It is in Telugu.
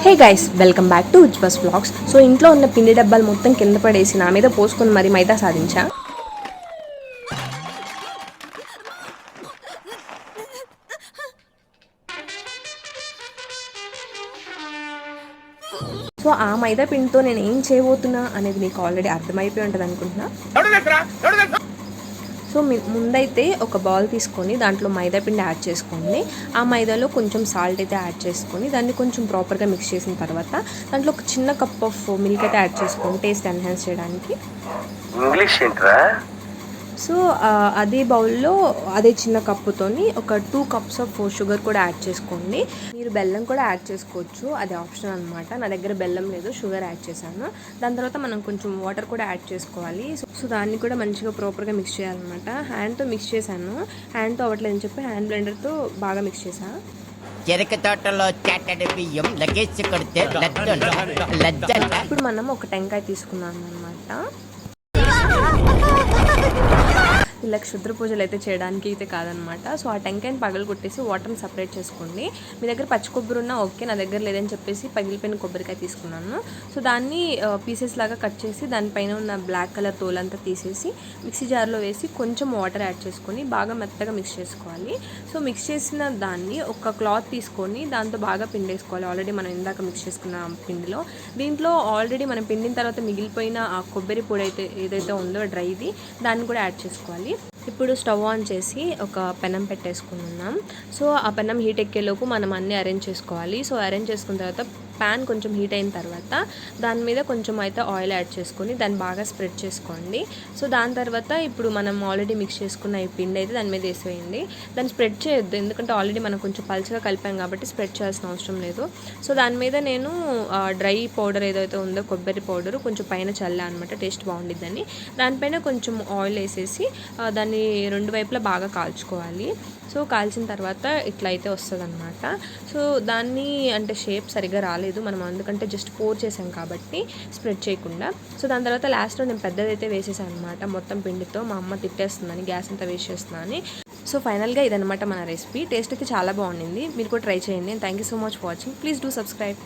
Hey guys, welcome back to Ujwas vlogs. So ఇంట్లో ఉన్న పిండి డబ్బాలు మొత్తం కింద పడేసి నా మీద పోసుకొని మరి మైదా సాధించా. సో ఆ మైదా పిండితో నేను ఏం చేయబోతున్నా అనేది మీకు ఆల్రెడీ అర్థమైపోయి ఉంటుంది అనుకుంటున్నా. సో ముందైతే ఒక బౌల్ తీసుకొని దాంట్లో మైదా పిండి యాడ్ చేసుకోండి. ఆ మైదాలో కొంచెం సాల్ట్ అయితే యాడ్ చేసుకొని దాన్ని కొంచెం ప్రాపర్గా మిక్స్ చేసిన తర్వాత దాంట్లో ఒక చిన్న కప్ ఆఫ్ మిల్క్ అయితే యాడ్ చేసుకోండి టేస్ట్ ఎన్హాన్స్ చేయడానికి. సో అదే బౌల్లో అదే చిన్న కప్పుతోని ఒక 2 cups ఆఫ్ షుగర్ కూడా యాడ్ చేసుకోండి. మీరు బెల్లం కూడా యాడ్ చేసుకోవచ్చు, అది ఆప్షన్ అనమాట. నా దగ్గర బెల్లం లేదు, షుగర్ యాడ్ చేశాను. దాని తర్వాత మనం కొంచెం వాటర్ కూడా యాడ్ చేసుకోవాలి. సో దాన్ని కూడా మంచిగా ప్రాపర్గా మిక్స్ చేయాలన్నమాట. హ్యాండ్తో మిక్స్ చేశాను, హ్యాండ్తో అవ్వట్లేదని చెప్పి హ్యాండ్ బ్లెండర్తో బాగా మిక్స్ చేశాను. చెరుకు తోటలో చాటడి బియ్యం లగేజ్ కొడితే ఇప్పుడు మనం ఒక టెంకాయ తీసుకున్నాం అనమాట. ఇలా క్షుద్ర పూజలు అయితే చేయడానికి అయితే కాదనమాట. సో ఆ టెంకాయని పగలు కొట్టేసి వాటర్ని సపరేట్ చేసుకోండి. మీ దగ్గర పచ్చి కొబ్బరి ఉన్నా ఓకే, నా దగ్గర లేదని చెప్పేసి పగిలిపోయిన కొబ్బరికాయ తీసుకున్నాను. సో దాన్ని పీసెస్ లాగా కట్ చేసి దానిపైన ఉన్న బ్లాక్ కలర్ తోలంతా తీసేసి మిక్సీ జార్లో వేసి కొంచెం వాటర్ యాడ్ చేసుకొని బాగా మెత్తగా మిక్స్ చేసుకోవాలి. సో మిక్స్ చేసిన దాన్ని ఒక క్లాత్ తీసుకొని దాంతో బాగా పిండేసుకోవాలి. ఆల్రెడీ మనం ఇందాక మిక్స్ చేసుకున్న పిండిలో దీంట్లో ఆల్రెడీ మనం పిండిన తర్వాత మిగిలిపోయిన ఆ కొబ్బరి పొడి అయితే ఏదైతే ఉందో డ్రైది దాన్ని కూడా యాడ్ చేసుకోవాలి. ఇప్పుడు స్టవ్ ఆన్ చేసి ఒక పెనం పెట్టేసుకున్నాం. సో ఆ పెనం హీట్ ఎక్కేలోపు మనం అన్నీ అరేంజ్ చేసుకోవాలి. సో అరేంజ్ చేసుకున్న తర్వాత ప్యాన్ కొంచెం హీట్ అయిన తర్వాత దాని మీద కొంచెం అయితే ఆయిల్ యాడ్ చేసుకొని దాన్ని బాగా స్ప్రెడ్ చేసుకోండి. సో దాని తర్వాత ఇప్పుడు మనం ఆల్రెడీ మిక్స్ చేసుకున్న ఈ పిండి అయితే దాని మీద వేసేయండి. దాన్ని స్ప్రెడ్ చేయొద్దు, ఎందుకంటే ఆల్రెడీ మనం కొంచెం పలుచగా కలిపాం కాబట్టి స్ప్రెడ్ చేయాల్సిన అవసరం లేదు. సో దాని మీద నేను డ్రై పౌడర్ ఏదైతే ఉందో కొబ్బరి పౌడర్ కొంచెం పైన చల్లా అనమాట, టేస్ట్ బాగుండిద్దని. దానిపైన కొంచెం ఆయిల్ వేసేసి దాన్ని రెండు వైపులా బాగా కాల్చుకోవాలి. సో కాల్చిన తర్వాత ఇట్లా అయితే వస్తుంది అనమాట. సో దాన్ని అంటే షేప్ సరిగ్గా రాలేదు మనం, ఎందుకంటే జస్ట్ పోర్ చేసాం కాబట్టి స్ప్రెడ్ చేయకుండా. సో దాని తర్వాత లాస్ట్లో నేను పెద్దదైతే వేసేసాను అనమాట మొత్తం పిండితో. మా అమ్మ తిట్టేస్తుందని గ్యాస్ అంతా వేస్ట్ చేస్తున్నాను. సో ఫైనల్గా ఇదనమాట మన రెసిపీ. టేస్ట్ అయితే చాలా బాగుండింది, మీరు కూడా ట్రై చేయండి. Thank you so much for watching. Please do subscribe.